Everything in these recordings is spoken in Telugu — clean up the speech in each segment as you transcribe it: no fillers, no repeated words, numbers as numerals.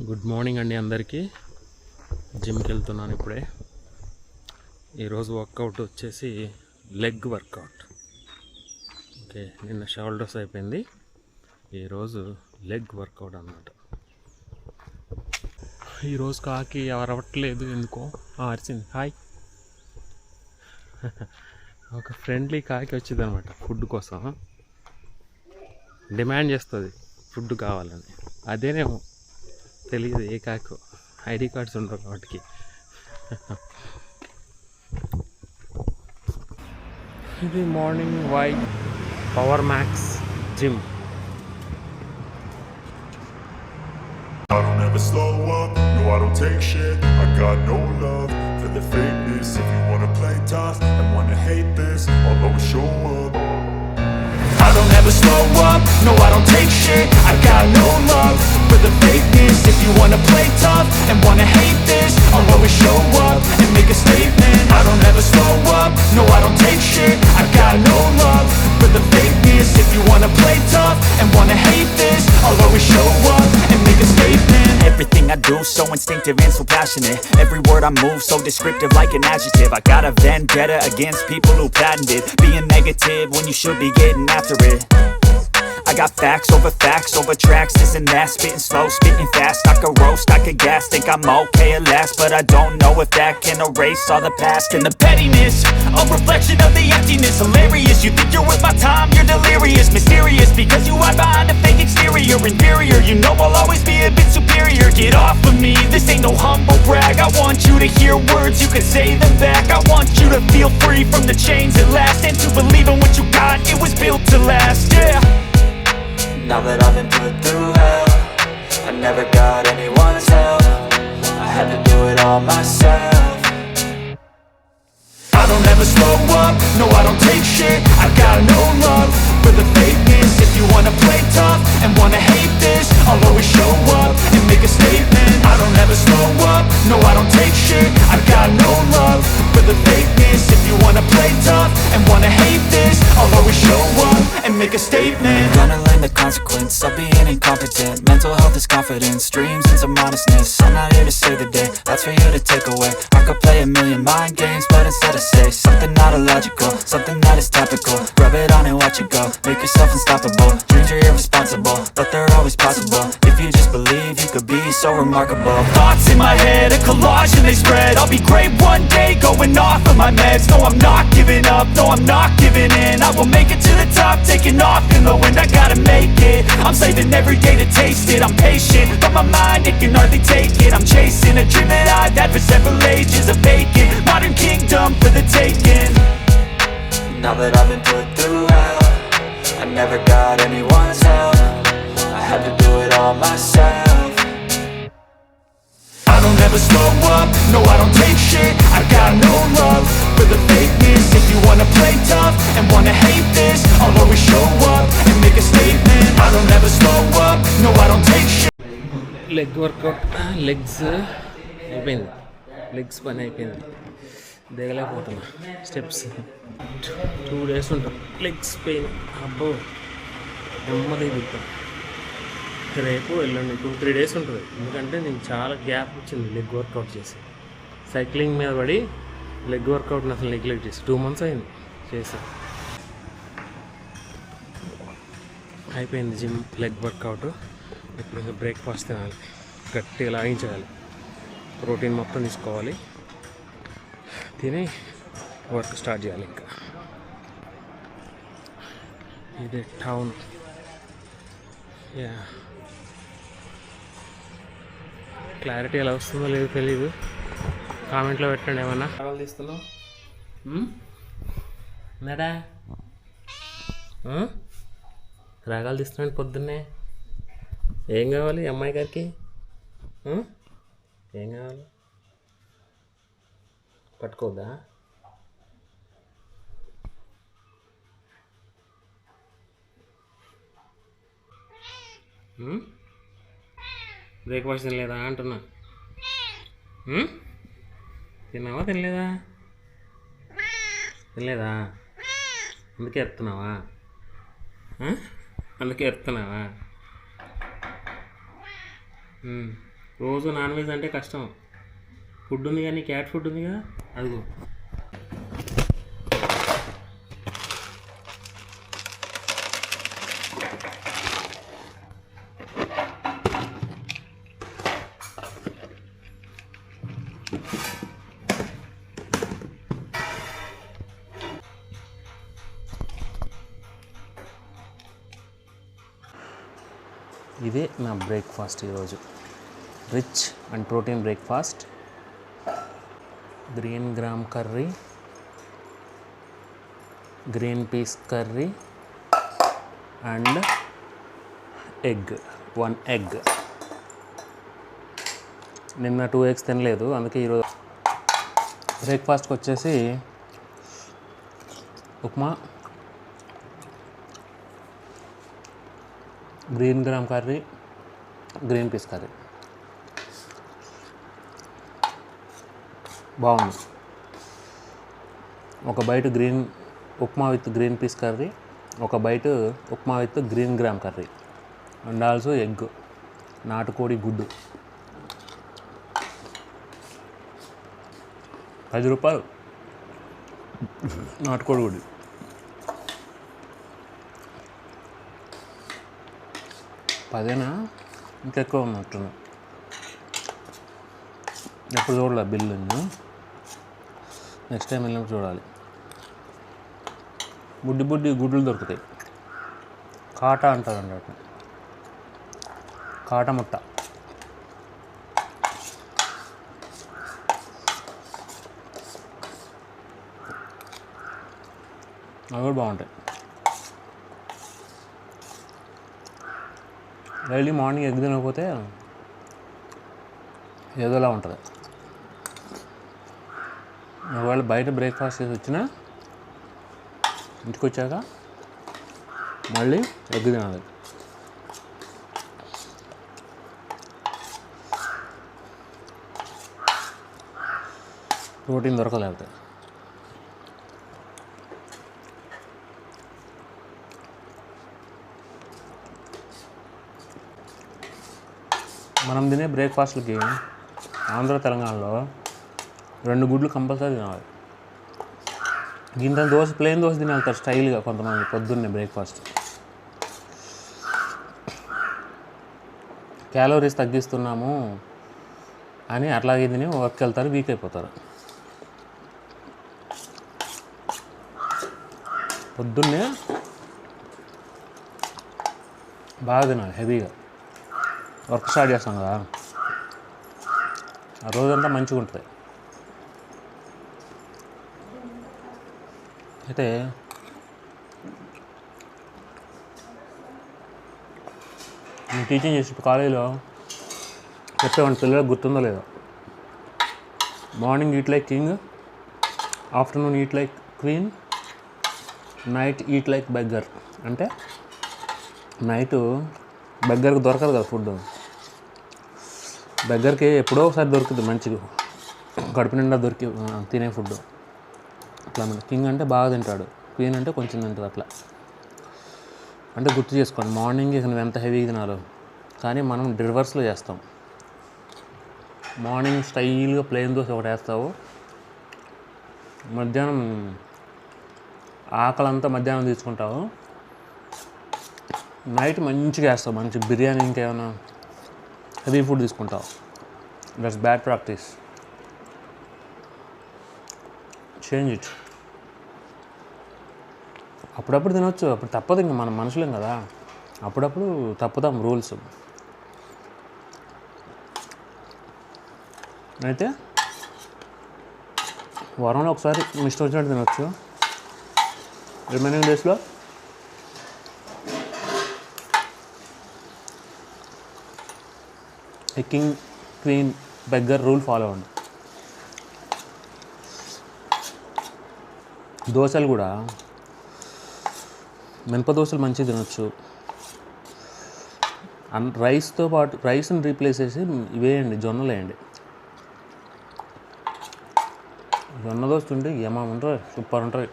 గుడ్ మార్నింగ్ అండి అందరికీ. జిమ్కి వెళ్తున్నాను ఇప్పుడే. ఈరోజు వర్కౌట్ వచ్చేసి లెగ్ వర్కౌట్. ఓకే, నిన్న షోల్డర్స్ అయిపోయింది, ఈరోజు లెగ్ వర్కౌట్ అన్నమాట. ఈరోజు కాకి అరవట్లేదు ఎందుకో. అరిచింది. హాయ్. ఒక ఫ్రెండ్లీ కాకి వచ్చింది అనమాట. ఫుడ్ కోసం డిమాండ్ చేస్తుంది, ఫుడ్ కావాలని. అదేనేమో తెలియదు ఏ కాకు, ఐడి కార్డ్స్ ఉండవు వాటికి. ఇది morning power max gym. I don't ever slow up, no I don't take shit. I got no love for the fakeness. If you wanna play tough and wanna hate this, I'll always show up. I don't ever slow up, no I don't take shit. I got no love for the fakeness. If you wanna play tough and wanna hate this, I'll always show up and make a statement. I don't ever slow up, no I don't take shit. I got no love for the fakeness. If you wanna play tough and wanna hate this, I'll always show up and make a statement. Everything I do so instinctive and so passionate. Every word I move so descriptive like an adjective. I got a vendetta against people who patented being negative when you should be getting after it. I got facts over tracks, this and that. Spitting slow, spitting fast. I could roast, I could gas. Think I'm okay at last, but I don't know if that can erase all the past. And the pettiness, a reflection of the emptiness. Hilarious, you think you're worth my time, you're delirious. Mysterious, because you hide behind a fake exterior. Inferior, you know I'll always be a bit superior. Get off of me, this ain't no humble brag. I want you to hear words, you can say them back. I want you to feel free from the chains at last, and to believe in what you got, it was built to last, yeah. Now that I've been put through hell, I never got anyone's help. I had to do it all myself. I don't ever slow up, no I don't take shit. I got no love for the fakeness. If you wanna play tough and wanna hate this, I'll always show up and make a statement. I don't ever slow up, no I don't take shit. I got no love for the fakeness. If you wanna play tough and wanna hate this, I'll always show up and make a statement. Gonna learn the consequence of being incompetent. Mental health is confidence, dreams and some honestness. I'm not here to save the day, that's for you to take away. I could play a million mind games, but instead I say something not illogical, something that is topical. Rub it on and watch it go, make yourself unstoppable. Dreams are irresponsible, but they're always possible. If you just believe, you could be so remarkable. Thoughts in my head, a collage and they spread. I'll be great one day, going off of my meds. No, I'm not giving up, no, I'm not giving in. I will make it to the top, taking off in the wind. I gotta make it, I'm saving every day to taste it. I'm patient, but my mind, it can hardly take it. I'm chasing a dream that I've had for several ages. A vacant, modern kingdom for the taking. Now that I've been put through hell, I never got anyone's help. I had to do it all myself. I don't ever slow up, no I don't take shit. I got no love for the fakeness. If you wanna play tough and wanna hate this, I'll always show up and make a statement. I don't ever slow up, no I don't take shit. Leg work out, legs అయిపోయింది, లెగ్స్ పని అయిపోయింది. దిగలేకపోతున్నా స్టెప్స్. 2 days ఉంటుంది లెగ్స్ పెయిన్. అబ్బో నెమ్మది దిగుతాం. రేపు వెళ్ళండి 2-3 days ఉంటుంది, ఎందుకంటే నేను చాలా గ్యాప్ వచ్చింది లెగ్ వర్కౌట్ చేసి. సైక్లింగ్ మీద పడి లెగ్ వర్కౌట్ని అసలు నెగ్లెక్ట్ చేసి 2 months అయింది చేసి. అయిపోయింది జిమ్ లెగ్ వర్కౌట్. ఇప్పుడు ఇంకా బ్రేక్ఫాస్ట్ తినాలి, గట్టిగా లాగించాలి, ప్రోటీన్ మొత్తం తీసుకోవాలి, తిని వర్క్ స్టార్ట్ చేయాలి. ఇంకా ఇది టౌన్. యా, క్లారిటీ ఎలా వస్తుందో లేదో తెలీదు, కామెంట్లో పెట్టండి. ఏమన్నా రాగాలు తీస్తున్నావు నడా? రాగాలు తీస్తున్నాడు పొద్దున్నే. ఏం కావాలి అమ్మాయి గారికి? ఏం కావాలి? పట్టుకోద్దా? బ్రేక్ఫాస్ట్ తినలేదా అంటున్నా. తిన్నావా తినలేదా? తినలేదా? అందుకే ఎత్తున్నావా? అందుకే ఎత్తున్నావా? రోజు నాన్ వెజ్ అంటే కష్టం. ఫుడ్ ఉంది కానీ క్యాట్ ఫుడ్ ఉందిగా, అదిగో. ఇదే నా బ్రేక్ఫాస్ట్ ఈరోజు. Rich and protein breakfast. Green gram curry, green peas curry and egg, 1 egg. నిన్న 2 ఎగ్స్ తినలేదు, అందుకే ఈరోజు బ్రేక్ఫాస్ట్కి వచ్చేసి upma, green gram curry, green peas curry. బాగుంది. ఒక bite green upma with green peas curry, ఒక bite upma with green gram curry and also egg, నాటుకోడి గుడ్డు. 10 రూపాయలు నాటుకోడి గుడ్డు. పదేనా, ఇంకెక్కువ ఉన్నట్టున్నా. ఎప్పుడు చూడలే బిల్లు. నెక్స్ట్ టైం వెళ్ళినప్పుడు చూడాలి. బుడ్డి గుడ్లు దొరుకుతాయి. కాటా అంటారండి వాటిని, కాట ముట్ట. అవి కూడా బాగుంటాయి. డైలీ మార్నింగ్ ఎగ్ తినకపోతే ఏదోలా ఉంటుంది. ఒకవేళ బయట బ్రేక్ఫాస్ట్ చేసి వచ్చినా ఇంటికి వచ్చాక మళ్ళీ ఎగ్ తినాలి. ప్రోటీన్ దొరకలేకపోతే. మనం తినే బ్రేక్ఫాస్ట్లకి ఆంధ్ర తెలంగాణలో 2 గుడ్లు కంపల్సరీ తినాలి. గింత దోశ, ప్లెయిన్ దోశ తిని వెళ్తారు స్టైల్గా కొంతమంది పొద్దున్నే బ్రేక్ఫాస్ట్. క్యాలోరీస్ తగ్గిస్తున్నాము అని అట్లాగే తిని వర్క్ వెళ్తారు, వీక్ అయిపోతారు. పొద్దున్నే బాగా తినాలి, హెవీగా. వర్క్ స్టార్ట్ చేస్తాం కదా, ఆ రోజంతా మంచిగా ఉంటుంది. అయితే నేను టీచింగ్ చేసి కాలేజీలో చెప్పేవాడిని, పిల్లలకు గుర్తుందో లేదో. Morning eat like king, afternoon eat like queen, night eat like beggar. అంటే నైటు బెగ్గర్కి దొరకదు కదా ఫుడ్. బెగ్గర్కి ఎప్పుడో ఒకసారి దొరుకుతుంది మంచిగా, కడుపు నిండా తినే ఫుడ్. అట్లా కింగ్ అంటే బాగా తింటాడు, క్వీన్ అంటే కొంచెం తింటుంది. అట్లా అంటే గుర్తు చేసుకోండి, మార్నింగ్ నువ్వు ఎంత హెవీగా తినాలో. కానీ మనం రివర్స్లో చేస్తాం. మార్నింగ్ స్టైల్గా ప్లెయిన్ దోశ ఒకటి వేస్తావు, మధ్యాహ్నం ఆకలంతా మధ్యాహ్నం తీసుకుంటావు, నైట్ మంచిగా వేస్తావు, మంచి బిర్యానీ ఇంకేమైనా హెవీ ఫుడ్ తీసుకుంటావు. That's bad practice. Change it. అప్పుడప్పుడు తినొచ్చు, అప్పుడు తప్పదు. ఇంకా మనం మనుషులేం కదా, అప్పుడప్పుడు తప్పుదాం రూల్స్. అయితే వారంలో ఒకసారి ఇష్టం వచ్చినట్టు తినొచ్చు. రిమైనింగ్ డేస్లో king, queen, beggar rule follow అవ్వండి. దోశలు కూడా మినప దోశలు మంచిగా తినొచ్చు. రైస్తో పాటు రైస్ని రీప్లేస్ చేసి ఇవేయండి, జొన్నలు వేయండి. జొన్న దోశ ఉంటే ఏమా ఉంటుంది, సూపర్ ఉంటుంది.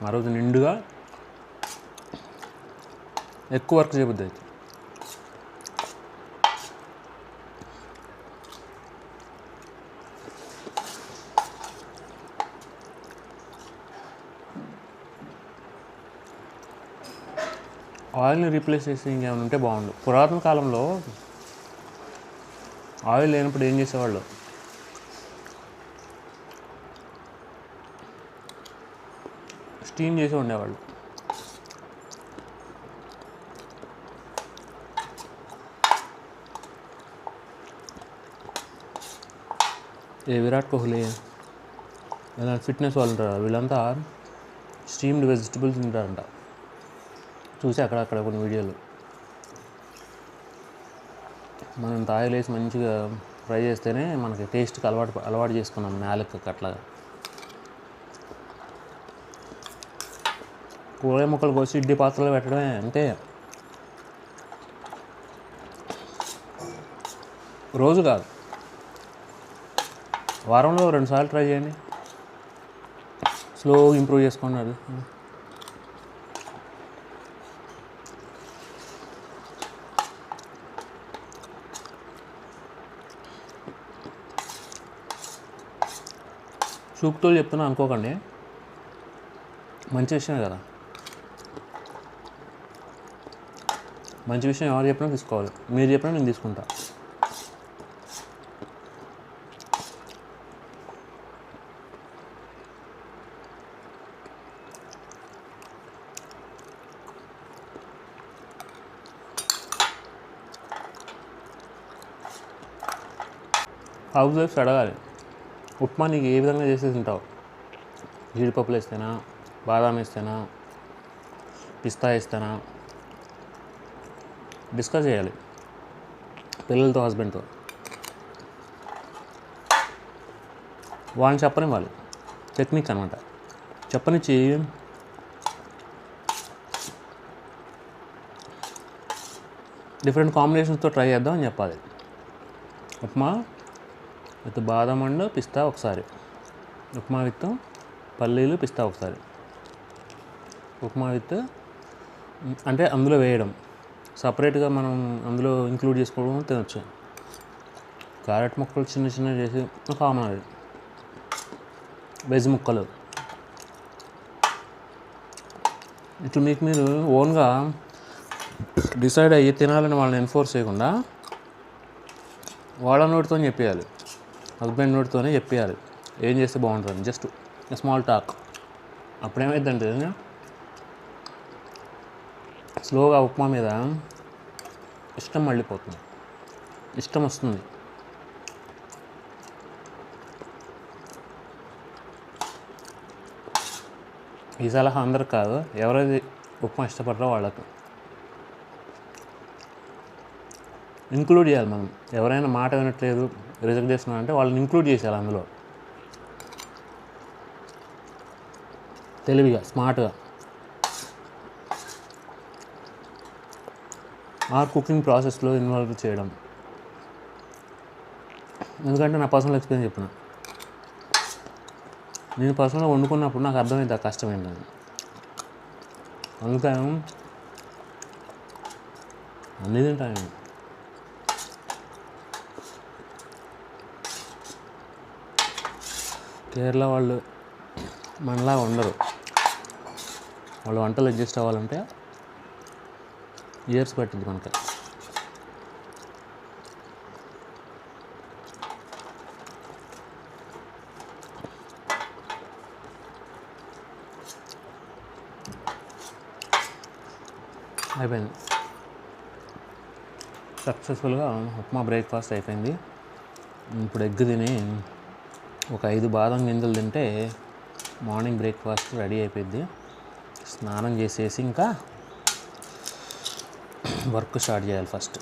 ఆ రోజు నిండుగా ఎక్కువ వర్క్ చేయబుద్ది అయితే. ఆయిల్ని రీప్లేస్ చేసి ఇంకేమైనా ఉంటే బాగుండు. పురాతన కాలంలో ఆయిల్ లేనప్పుడు ఏం చేసేవాళ్ళు, స్టీమ్ చేసి ఉండేవాళ్ళు. విరాట్ కోహ్లీ ఇలా ఫిట్నెస్ వాళ్ళు ఉంటారు, వీళ్ళంతా స్టీమ్డ్ వెజిటబుల్స్ తింటారంట. చూసి అక్కడక్కడ కొన్ని వీడియోలు. మనం ఆయిల్ వేసి మంచిగా ఫ్రై చేస్తేనే మనకి టేస్ట్కి అలవాటు చేసుకున్నాం నాలుకకి. అట్లాగా కూరగాయ ముక్కలు కోసి ఇడ్లీ పాత్రలో పెట్టడమే అంతే. రోజు కాదు, వారంలో 2 సార్లు ట్రై చేయండి. స్లో ఇంప్రూవ్ చేసుకోండి. అది సూక్తులు చెప్తున్నా అనుకోకండి, మంచి విషయమే కదా. మంచి విషయం ఎవరు చెప్పినా తీసుకోవాలి. మీరు చెప్పినా నేను తీసుకుంటా. హౌస్ వైఫ్స్ అడగాలి, ఉప్మా నీకు ఏ విధంగా చేసేసి ఉంటావు? జీడిపప్పులు వేస్తేనా, బాదాం వేస్తేనా, పిస్తా వేస్తేనా? డిస్కస్ చేయాలి పిల్లలతో, హస్బెండ్తో. వాళ్ళని చెప్పనివ్వాలి. టెక్నిక్ అనమాట. చెప్పనిచ్చి డిఫరెంట్ కాంబినేషన్స్తో ట్రై చేద్దాం అని చెప్పాలి. ఉప్మా విత్ బాదం అండ్ పిస్తా ఒకసారి, ఉప్మా విత్ పల్లీలు పిస్తా ఒకసారి, ఉప్మా విత్ అంటే అందులో వేయడం సపరేట్గా మనం అందులో ఇంక్లూడ్ చేసుకోవడం తినచ్చు. క్యారెట్ ముక్కలు చిన్న చిన్న చేసి కామన్, అది వెజ్ ముక్కలు. ఇట్లా మీకు మీరు ఓన్గా డిసైడ్ అయ్యి తినాలని వాళ్ళని ఎన్ఫోర్స్ చేయకుండా వాళ్ళ నోటితో చెప్పేయాలి, హస్బెండ్ నోటితోనే చెప్పేయాలి ఏం చేస్తే బాగుంటుంది. Just small talk. అప్పుడేమైందంటే స్లోగా ఉప్మా మీద ఇష్టం మళ్ళీపోతుంది, ఇష్టం వస్తుంది. ఈ సలహా అందరికి కాదు, ఎవరైతే ఉప్మా ఇష్టపడరో వాళ్ళకు ఇంక్లూడ్ చేయాలి. మనం ఎవరైనా మాట వినట్లేదు, రిజెక్ట్ చేస్తున్నారంటే వాళ్ళని ఇంక్లూడ్ చేసేయాలి అందులో, తెలివిగా, స్మార్ట్గా. ఆ కుకింగ్ ప్రాసెస్లో ఇన్వాల్వ్ చేయడం. ఎందుకంటే నా పర్సనల్ ఎక్స్పీరియన్స్ చెప్పిన, నేను పర్సనల్గా వండుకున్నప్పుడు నాకు అర్థమైంది ఆ కష్టం ఏంటని. అందుకని అన్నీ తింటాను నేను. కేరళ వాళ్ళు మనలా ఉండరు. వాళ్ళు వంటలు అడ్జస్ట్ అవ్వాలంటే ఇయర్స్ పట్టింది మనకి. అయిపోయింది సక్సెస్ఫుల్గా ఉప్మా బ్రేక్ఫాస్ట్ అయిపోయింది. ఇప్పుడు ఎగ్ తిని ఒక 5 బాదం గింజలు తింటే మార్నింగ్ బ్రేక్ఫాస్ట్ రెడీ అయిపోయింది. స్నానం చేసేసి ఇంకా వర్క్ స్టార్ట్ చేయాలి. ఫస్ట్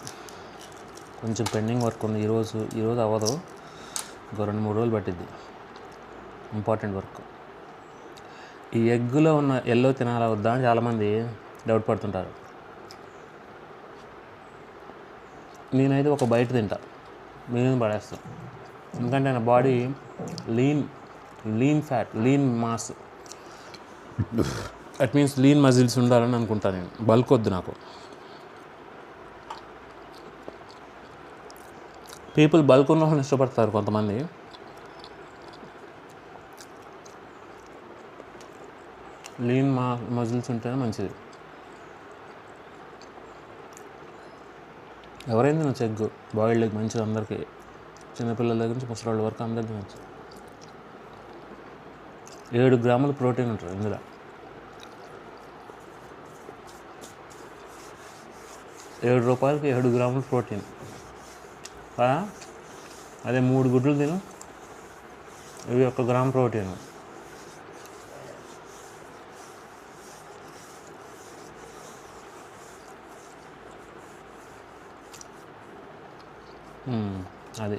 కొంచెం పెండింగ్ వర్క్ ఉంది. ఈరోజు అవ్వదు, ఇంకో 2-3 రోజులు పట్టిద్ది. Important work. ఈ ఎగ్గులో ఉన్న ఎల్లో తినాలా వద్దా అని చాలామంది డౌట్ పడుతుంటారు. నేనైతే ఒక బయట తింటా, నేను పడేస్తాను. ఎందుకంటే నా body lean fat, lean mass, that means lean muscles ఉండాలని అనుకుంటాను నేను. బల్క్ వద్దు నాకు. పీపుల్ బల్క్ ఉన్న వాళ్ళని ఇష్టపడతారు కొంతమంది. లీన్ మజిల్స్ ఉంటేనే మంచిది. ఎవరైనా తినొచ్చు ఎగ్, బాయిల్డ్ ఎగ్ మంచిది అందరికీ, చిన్నపిల్లల దగ్గర నుంచి ముసలి వరకు అందరూ తినొచ్చు. 7 గ్రాముల ప్రోటీన్ ఉంటుంది ఇందులో. ₹7కి 7 గ్రాముల ప్రోటీన్. అదే 3 గుడ్లు తిను, ఇవి 1 గ్రామ్ ప్రోటీన్. అది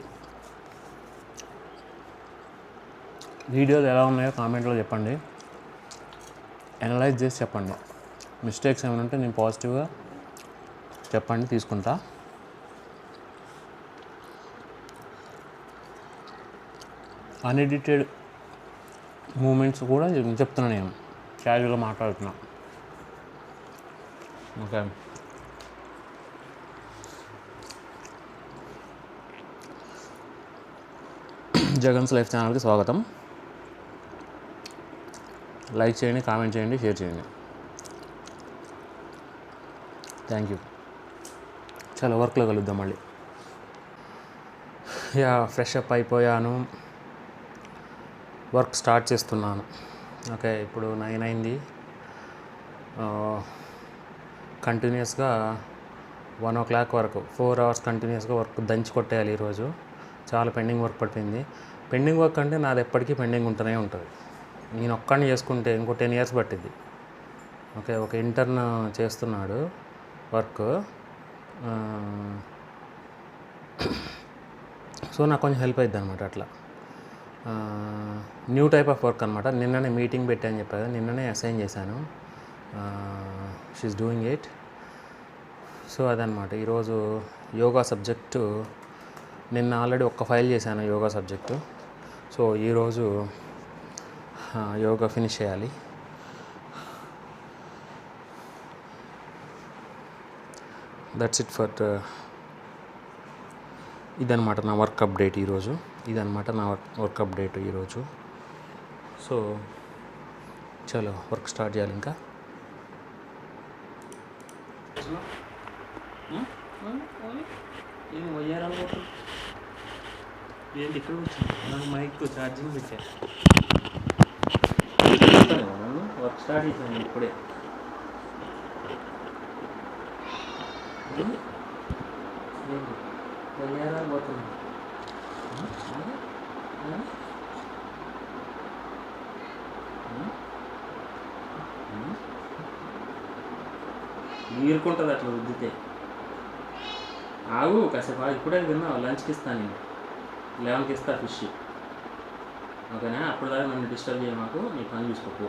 వీడియోలు ఎలా ఉన్నాయో కామెంట్లో చెప్పండి, అనలైజ్ చేసి చెప్పండి. మిస్టేక్స్ ఏమైనా ఉంటే నేను పాజిటివ్గా చెప్పండి, తీసుకుంటా. అన్ఎడిటెడ్ మూమెంట్స్ కూడా చెప్తున్నా, నేను క్యాజువల్గా మాట్లాడుతున్నా. ఓకే, జగన్స్ లైఫ్ ఛానల్కి స్వాగతం. లైక్ చేయండి, కామెంట్ చేయండి, షేర్ చేయండి. Thank you. చాలా వర్క్లో కలుద్దాం మళ్ళీ. ఫ్రెష్ అప్ అయిపోయాను, వర్క్ స్టార్ట్ చేస్తున్నాను. ఓకే, ఇప్పుడు 9 అయింది. కంటిన్యూస్గా 1 o'clock వరకు 4 hours కంటిన్యూస్గా వర్క్ దంచి కొట్టేయాలి ఈరోజు. చాలా పెండింగ్ వర్క్ పట్టింది. పెండింగ్ వర్క్ అంటే నాది ఎప్పటికీ పెండింగ్ ఉంటూనే ఉంటుంది. నేను ఒక్కడిని చేసుకుంటే ఇంకో 10 years పట్టింది. ఓకే, ఒక ఇంటర్న్ చేస్తున్నాడు వర్క్, సో నాకు కొంచెం హెల్ప్ అవుతుంది అనమాట. అట్లా న్యూ టైప్ ఆఫ్ వర్క్ అనమాట. నిన్ననే మీటింగ్ పెట్టాను చెప్పాను, నిన్ననే అసైన్ చేశాను. She is doing it. సో అదనమాట ఈరోజు యోగా సబ్జెక్టు. నిన్న ఆల్రెడీ ఒక్క ఫైల్ చేశాను యోగా సబ్జెక్టు. సో ఈరోజు యోగా ఫినిష్ చేయాలి. దట్స్ ఇట్ ఫర్ ఇదనమాట నా వర్క్ అప్డేట్ ఈరోజు. వర్క్ అప్డేట్ ఈరోజు. సో చలో వర్క్ స్టార్ట్ చేయాలి. ఇంకా ఏం వయ్యారనుకుంటున్నా, ఏంటి ఇక్కడ వచ్చింది నాకు మైక్ ఛార్జింగ్ పెట్టాను. వర్క్ స్టార్ట్ చేశాను ఇప్పుడే. వయ్యారా పోతుంది. నీరుకుంటుంది అట్లా రుద్దితే. ఆగు కాసేపు, ఇప్పుడే తిన్నావు, లంచ్కి ఇస్తాను నేను, 11కి ఇస్తా ఫిష్. ఓకేనా, అప్పుడు దాకా నన్ను డిస్టర్బ్ చేయమాకు, నీ పని చూసుకోకు.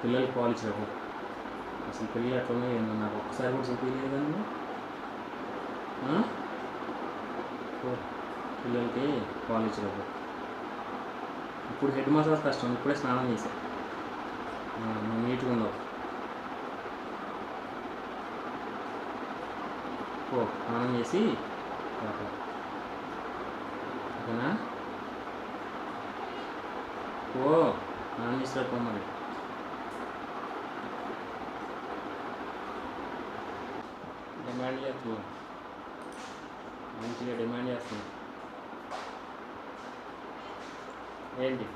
పిల్లలకి పాలు ఇచ్చిరాకు. అసలు పిల్లలు ఎట్లున్నాయి ఏందో నాకు ఒక్కసారి కూడా చూపించలేదు కదా నువ్వు. పిల్లలకి పాలు ఇచ్చిరాకు. ఇప్పుడు హెడ్ మసాజ్ కష్టం, ఇప్పుడే స్నానం చేశా, నువ్వు నీట్గా ఉండవు. స్నానం చేసి ఓకేనా, స్నానం చేసినప్పుడు మరి డిమాండ్ చేస్తున్నావు, మంచిగా డిమాండ్ చేస్తున్నావు. ఏంటి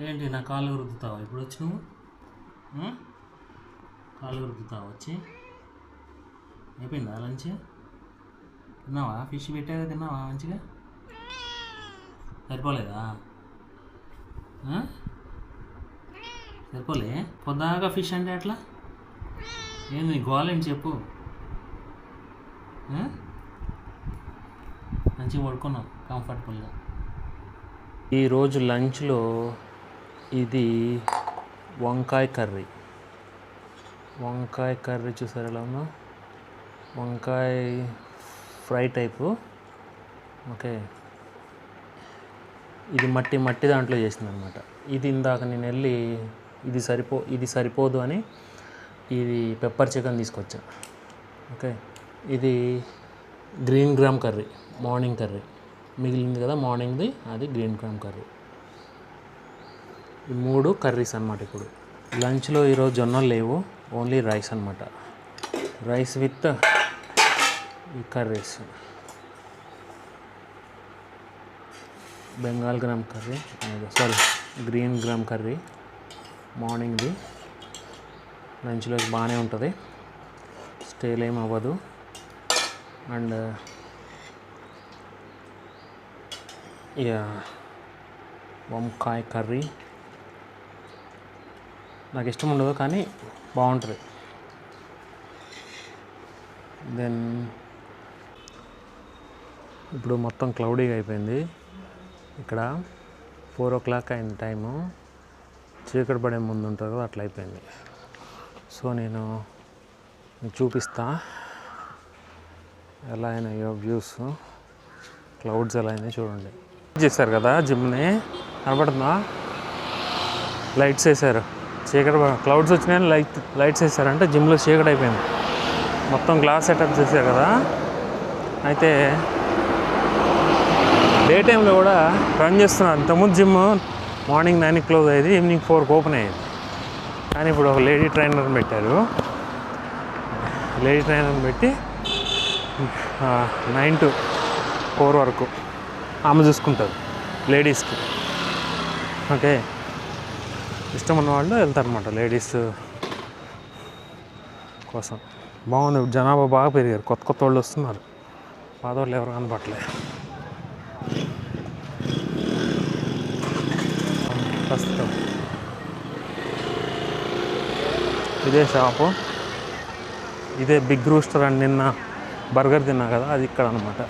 ఏంటి నా కాళ్ళు రుద్దుతావా ఇప్పుడు వచ్చి నువ్వు? కాళ్ళు రుద్దుతావా వచ్చి? అయిపోయిందా లంచ్? తిన్నావా? ఫిష్ పెట్టాక తిన్నావా మంచిగా? సరిపోలేదా? సరిపోలే? పొద్దాగా ఫిష్ అంటే అట్లా ఏంది గోలేంటి చెప్పు? మంచిగా పడుకున్నావు కంఫర్టబుల్గా. ఈరోజు లంచ్లో ఇది వంకాయ కర్రీ చూసారు ఎలా ఉందో, వంకాయ ఫ్రై టైపు. ఓకే, ఇది మట్టి దాంట్లో చేసింది అనమాట. ఇది ఇందాక నేను వెళ్ళి ఇది సరిపోదు అని ఇది పెప్పర్ చికెన్ తీసుకొచ్చా. ఓకే, ఇది green gram curry, morning curry మిగిలింది కదా మార్నింగ్ది, అది గ్రీన్ గ్రామ్ కర్రీ. ఈ 3 కర్రీస్ అనమాట. ఇప్పుడు లంచ్లో ఈరోజు జొన్నలు లేవు, ఓన్లీ రైస్ అనమాట. రైస్ విత్ ఈ curries. Bengal gram curry, green gram curry మార్నింగ్ది. లంచ్లోకి బాగానే ఉంటుంది, స్టేల్ ఏం అవ్వదు. అండ్ వంకాయ కర్రీ నాకు ఇష్టం ఉండదు కానీ బాగుంటుంది. దెన్ ఇప్పుడు మొత్తం క్లౌడీగా అయిపోయింది. ఇక్కడ 4 o'clock అయింది టైము, చీకటి పడే ముందు ఉంటుంది కదా, అట్లా అయిపోయింది. సో నేను చూపిస్తా ఎలా అయినాయో వ్యూస్, క్లౌడ్స్ ఎలా అయినాయి చూడండి. చేశారు కదా జిమ్ని, కనపడుతుందా? లైట్స్ వేసారు, చీకటి క్లౌడ్స్ వచ్చినాయని లైట్స్ వేసారంటే జిమ్లో చీకటి అయిపోయింది. మొత్తం గ్లాస్ సెటప్ చేశారు కదా. అయితే డే టైంలో కూడా రన్ చేస్తున్నారు. ఇంతకుముందు జిమ్ మార్నింగ్ 9కి క్లోజ్ అయ్యేది, ఈవినింగ్ 4కి ఓపెన్ అయ్యేది. కానీ ఇప్పుడు ఒక లేడీ ట్రైనర్ని పెట్టారు. లేడీ ట్రైనర్ని పెట్టి 9 to 4 వరకు ఆమె చూసుకుంటారు లేడీస్కి. ఓకే, ఇష్టం ఉన్న వాళ్ళు వెళ్తారనమాట లేడీస్ కోసం. బాగుంది, జనాభా బాగా పెరిగారు, కొత్త వాళ్ళు వస్తున్నారు, పాత వాళ్ళు ఎవరు కనపట్లేదు ప్రస్తుతం. ఇదే షాపు, ఇదే బిగ్ రూస్టర్. అండ్ నిన్న బర్గర్ తిన్నా కదా, అది ఇక్కడ అనమాట.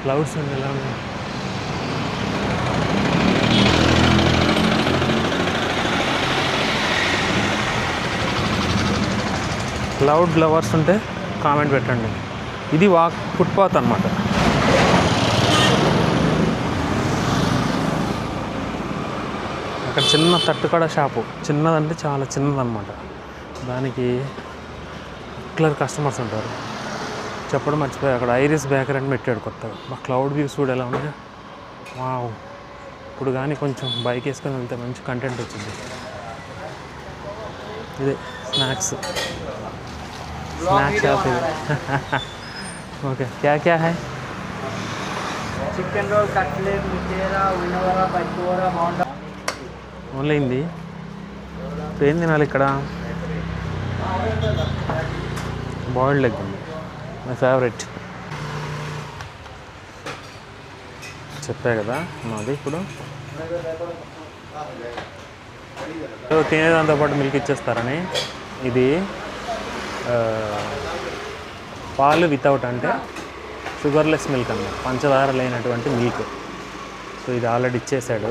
క్లౌడ్స్ అండి ఎలా ఉన్నాయి. క్లౌడ్ లవర్స్ ఉంటే కామెంట్ పెట్టండి. ఇది ఫుట్పాత్ అనమాట. అక్కడ చిన్న తట్టుకడ షాపు, చిన్నదంటే చాలా చిన్నదన్నమాట. దానికి రెగ్యులర్ కస్టమర్స్ ఉంటారు. చెప్పడం మర్చిపోయి, అక్కడ ఐరిస్ బేకరీ అని పెట్టాడు కొత్తగా. మా క్లౌడ్ వ్యూస్ కూడా ఎలా ఉన్నాయో, వావ్. ఇప్పుడు కానీ కొంచెం బైక్ వేసుకొని వెళ్తే మంచి కంటెంట్ వచ్చింది. ఇదే స్నాక్స్ షాప్ ఇది. ఓకే, క్యా హై? చికెన్ రోల్, కట్లెట్, మిఠేరా, ఉల్లివర, పచ్చివర, బోండా. ఓన్లీ హిందీ. ఏం తినాలి ఇక్కడ? బాయిల్డ్ ఎగ్ ఉంది, మై ఫేవరెట్. చెప్పా కదా మాది. ఇప్పుడు తినేదాంతో పాటు మిల్క్ ఇచ్చేస్తారని. ఇది పాలు వితౌట్, అంటే షుగర్లెస్ మిల్క్ అన్నమాట, పంచదార లేనటువంటి మిల్క్. సో ఇది ఆల్రెడీ ఇచ్చేసాడు.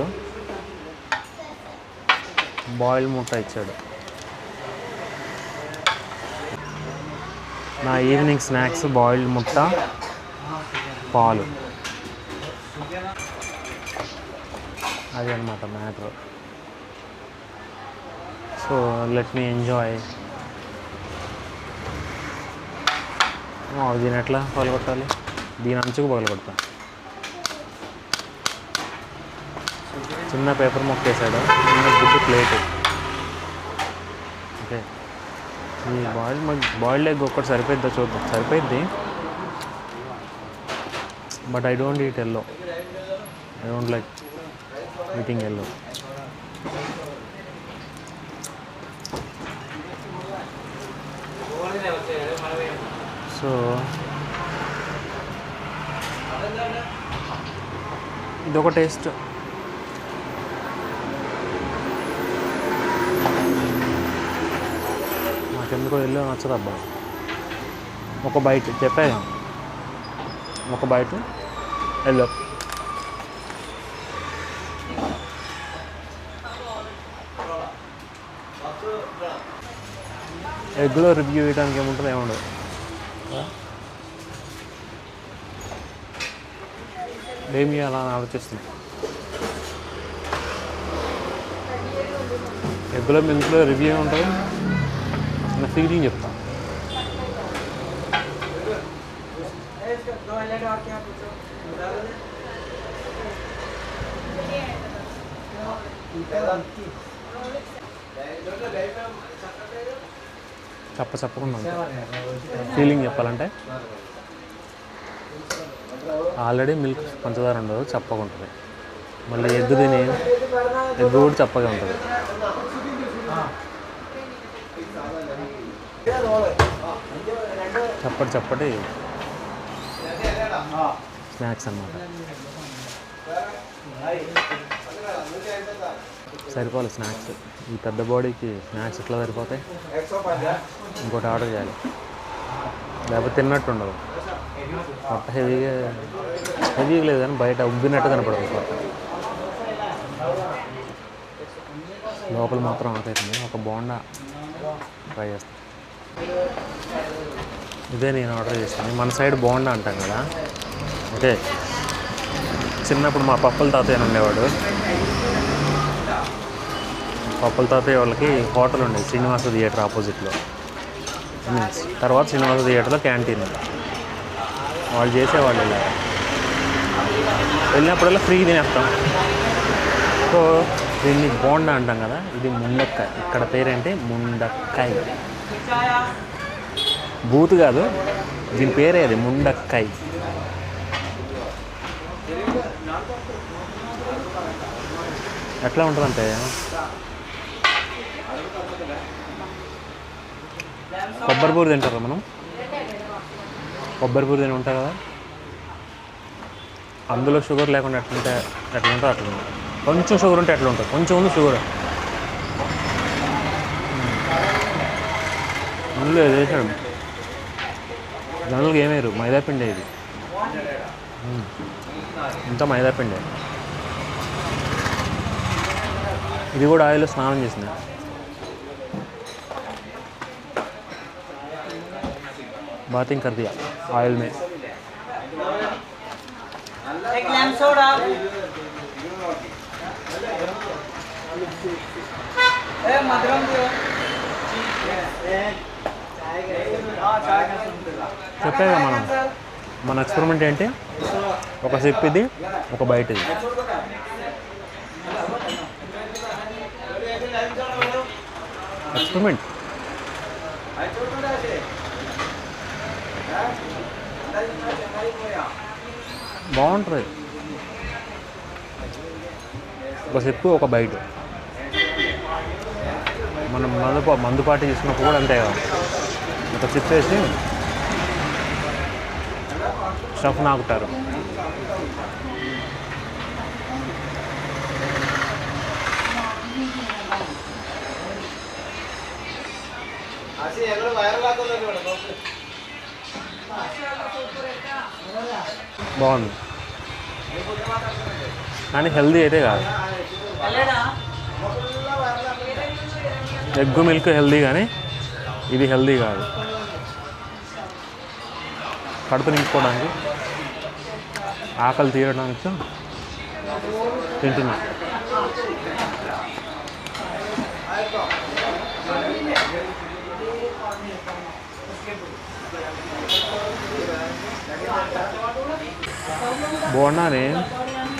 బాయిల్డ్ ముట్ట ఇచ్చాడు. నా ఈవినింగ్ స్నాక్స్ బాయిల్డ్ ముట్ట, పాలు. అది అన్నమాట matter. So let me enjoy. దీని ఎట్లా పగలగొట్టాలి? దీని అంచుకు పగలగొడతా. చిన్న పేపర్ మొక్క వేసాడు, చిన్న గుడ్డు ప్లేట్. ఓకే, ఈ బాయిల్డ్ ఎగ్ ఒక్కటి సరిపోద్దా చూద్దాం. సరిపోద్ది, but I don't eat yellow. I don't like eating yellow. So ఇదొక టేస్ట్. నాకెందుకో ఎల్లో నచ్చదు అబ్బా. ఒక బైట్ చెప్పాను, ఒక బైట్ ఎల్లో. ఎగ్లో రివ్యూ వేయడానికి ఏముంటుంది, ఏముండదు. ఏమి అలా ఆలోచిస్తుంది. ఎగ్లో మిల్క్లో రివ్యూ ఏముంటుంది, నా ఫీలింగ్ చెప్తా. చెప్పకుండా ఫీలింగ్ చెప్పాలంటే ఆల్రెడీ మిల్క్ పంచదార ఉండదు, చప్పగా ఉంటుంది. మళ్ళీ ఎగ్గు తిని ఎగ్గు కూడా చప్పగా ఉంటుంది. చప్పటి స్నాక్స్ అన్నమాట. సరిపోవాలి స్నాక్స్. ఈ పెద్ద బాడీకి స్నాక్స్ ఎట్లా సరిపోతాయి? ఇంకోటి ఆర్డర్ చేయాలి, లేకపోతే తిన్నట్టు ఉండదు. పొట్ట హెవీగా లేదు కానీ బయట ఉబ్బినట్టు కనపడుతుంది పొట్ట. లోపల మాత్రం అవుతుంది. ఒక బోండా ట్రై చేస్తాను. ఇదే నేను ఆర్డర్ చేస్తాను. మన సైడ్ బోండా అంటాం కదా. ఓకే, చిన్నప్పుడు మా పప్పుల తాతయ్య ఉండేవాడు. పప్పుల తాతయ్య వాళ్ళకి హోటల్ ఉండేది శ్రీనివాస థియేటర్ ఆపోజిట్లో. తర్వాత శ్రీనివాస థియేటర్లో క్యాంటీన్ వాళ్ళు చేసేవాళ్ళు. ఇలా వెళ్ళినప్పుడల్లా ఫ్రీ తినేస్తాం. సో దీన్ని బోండా అంటాం కదా. ఇది ముండక్కాయ. ఇక్కడ పేరేంటి? ముండక్కాయ. బూత్ కాదు, దీని పేరే అది, ముండక్కాయ. ఎట్లా ఉంటుందంటే కొబ్బరి పూరి తింటారా మనం? కొబ్బరి పూరి తిని ఉంటారు కదా, అందులో షుగర్ లేకుండా ఎట్లా ఉంటుంది అట్లా ఉంటుంది. కొంచెం షుగర్ ఉంటే ఎట్లా ఉంటుంది, కొంచెం ఉంది షుగర్. అందులో వేసాడు. జనరల్గా ఏమేరు మైదాపిండి. ఇది ఇంత మైదాపిండి. ఇది కూడా ఆయిల్లో స్నానం చేసింది. बातिंग कर दिया ऑयल में. एक लैम्प सोडा. ए मधुरम दियो. చెప్పేగా మన ఎక్స్పెరిమెంట్ ఏంటి? ఒక సిప్ ఇది, ఒక బైట్ ఇది. ఎక్స్పెరిమెంట్ బాగుంటుంది. ఒక సిప్పు, ఒక బైట్. మనం మందు పార్టీ తీసుకున్నప్పుడు కూడా అంతే కదా. ఒక సిప్ వేసి స్టఫ్ నాకుతారు. బాగుంది కానీ హెల్దీ అయితే కాదు. ఎగ్ మిల్క్ హెల్దీ కానీ ఇది హెల్దీ కాదు. కడుపు నింపుకోవడానికి, ఆకలి తీయడానికి తింటున్నా. బోండాని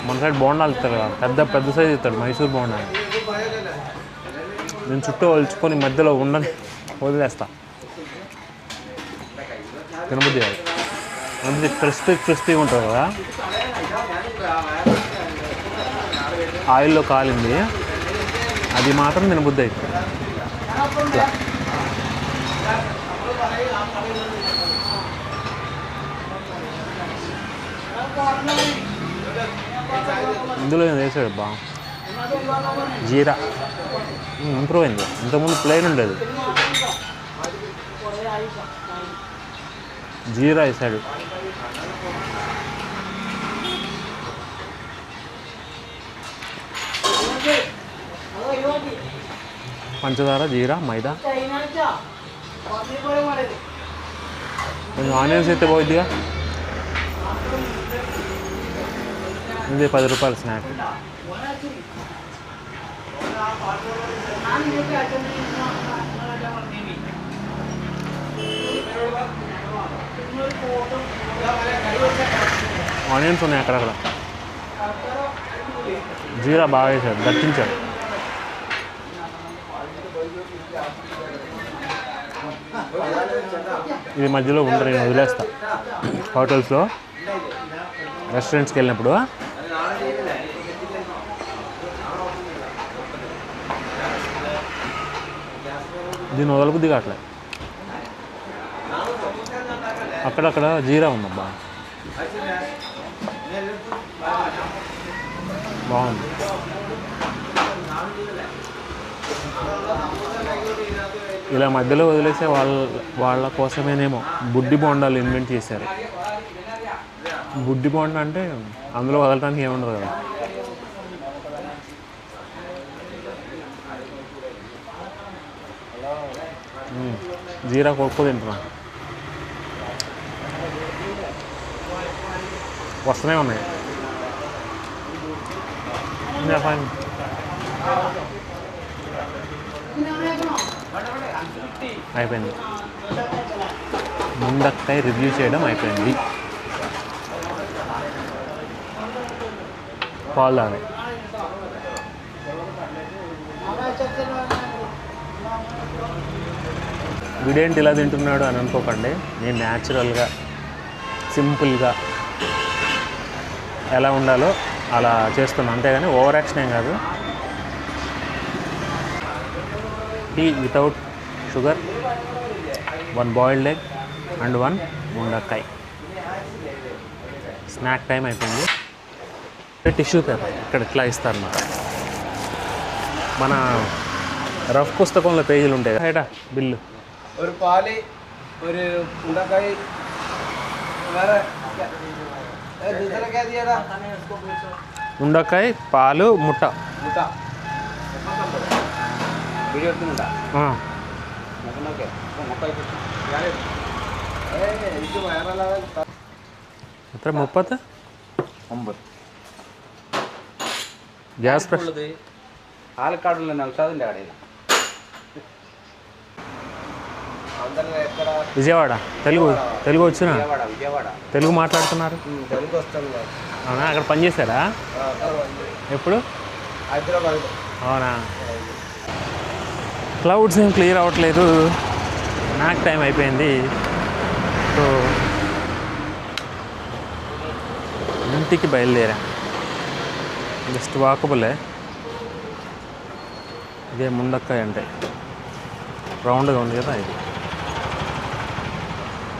మన సైడ్ బోండాలు ఇస్తారు కదా, పెద్ద సైజు ఇస్తాడు మైసూర్ బోండా. నేను చుట్టూ వలుచుకొని మధ్యలో ఉండని వదిలేస్తా. తినబుద్ధి కాదు. అందుకే క్రిస్పీగా ఉంటుంది కదా. ఆయిల్లో కాలింది, అది మాత్రం తినబుద్ధి అవుతుంది. ఇట్లా ఇందులో ఏం వేసాడు బా, జీరా ఇంప్రూవ్ అయింది. ఇంతకుముందు ప్లెయిన్ ఉండేది, జీరా వేసాడు. పంచదార, జీరా, మైదా, కొంచెం ఆనియన్స్ అయితే పోయిద్దిగా. ఇది 10 రూపాయల స్నాక్. ఆనియన్స్ ఉన్నాయి అక్కడక్కడ. జీరా బాగా వేసాడు, దట్టించాడు. ఇది మధ్యలో ఉంటుంది, నేను వదిలేస్తా. హోటల్స్లో, రెస్టారెంట్స్కి వెళ్ళినప్పుడు దీన్ని వదలబుద్ధి కావట్లే. అక్కడక్కడ జీరా ఉందబ్బా, బాగుంది. ఇలా మధ్యలో వదిలేసే వాళ్ళ కోసమేనేమో బుడ్డి బోండాలు ఇన్వెంట్ చేశారు. బుడ్డి బోండా అంటే అందులో వదలడానికి ఏముండదు కదా. జీరా కొడుకు తింటున్నా, వస్తూనే ఉన్నాయి. అయిపోయింది, ముందక్కాయ రివ్యూ చేయడం అయిపోయింది. పాలు తాగాలి. వీడేంటి ఇలా తింటున్నాడు అని అనుకోకండి. నేను న్యాచురల్గా, సింపుల్గా ఎలా ఉండాలో అలా చేస్తున్నాను, అంతేగాని ఓవర్ యాక్షన్ ఏం కాదు. Tea without sugar, 1 boiled egg and 1 ముండక్కాయ. స్నాక్ టైం అయిపోయింది. టిష్యూ పేపర్ ఇక్కడ ఇట్లా ఇస్తారన్నమాట. మన రఫ్ పుస్తకంలో పేజీలు ఉంటాయి కదా, హైటా బిల్లు. ஒரு பால், ஒரு உண்டக்காய், வேற दूसरा क्या दिया था? ఉండకాయ, పాలు, ముట్ట. मुट्टा वीडियो तुंडा ఓకే ముట్టాయి యారే ఇది వైరల్ ఆగా ఎത്ര 30 9 గ్యాస్ ప్రెషర్ ഉള്ളത് ആലക്കാടുള്ള നൗഷാദിന്റെ കടയിൽ. విజయవాడ. తెలుగు వచ్చిన విజయవాడ తెలుగు మాట్లాడుతున్నారు. తెలుగు వస్తుంది. అవునా, అక్కడ పనిచేశారా? ఎప్పుడు? హైదరాబాద్. అవునా. క్లౌడ్స్ ఏం క్లియర్ అవ్వట్లేదు. స్నాక్ టైం అయిపోయింది. సో ఇంటికి బయలుదేరా. జస్ట్ వాకబులే. ఇదే ముండక్కాయ అంటే రౌండ్గా ఉంది కదా, ఇది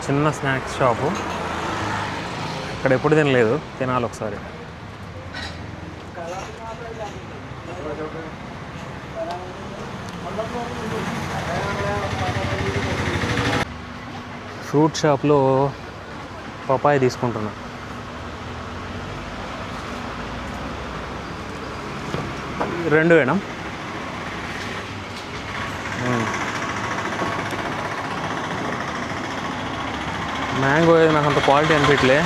చిన్న స్నాక్స్ షాపు. ఇక్కడ ఎప్పుడు తినలేదు, తినాలి ఒకసారి. ఫ్రూట్ షాప్లో పపాయ తీసుకుంటున్నా. రెండు వేణం. మ్యాంగో నాకు అంత క్వాలిటీ అనిపించలే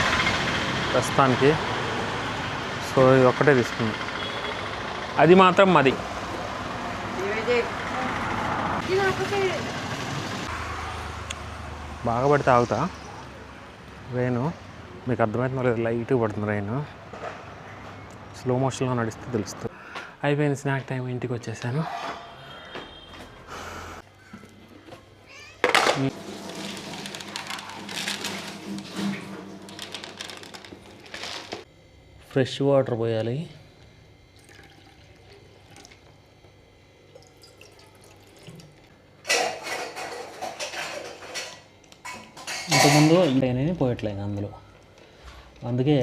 ప్రస్తుతానికి, సో ఇది ఒక్కటే తీసుకున్నాం. అది మాత్రం మాది. బాగా పడితే ఆగుతా. రెయిన్ మీకు అర్థమవుతుందో లేదు, లైట్గా పడుతుంది రెయిన్. స్లో మోషన్లో నడిస్తే తెలుస్తుంది. అయిపోయింది స్నాక్ టైం. ఇంటికి వచ్చేసాను. ఫ్రెష్ వాటర్ పోయాలి. ఇంతకుముందు అనేది పోయట్లేదు అందులో, అందుకే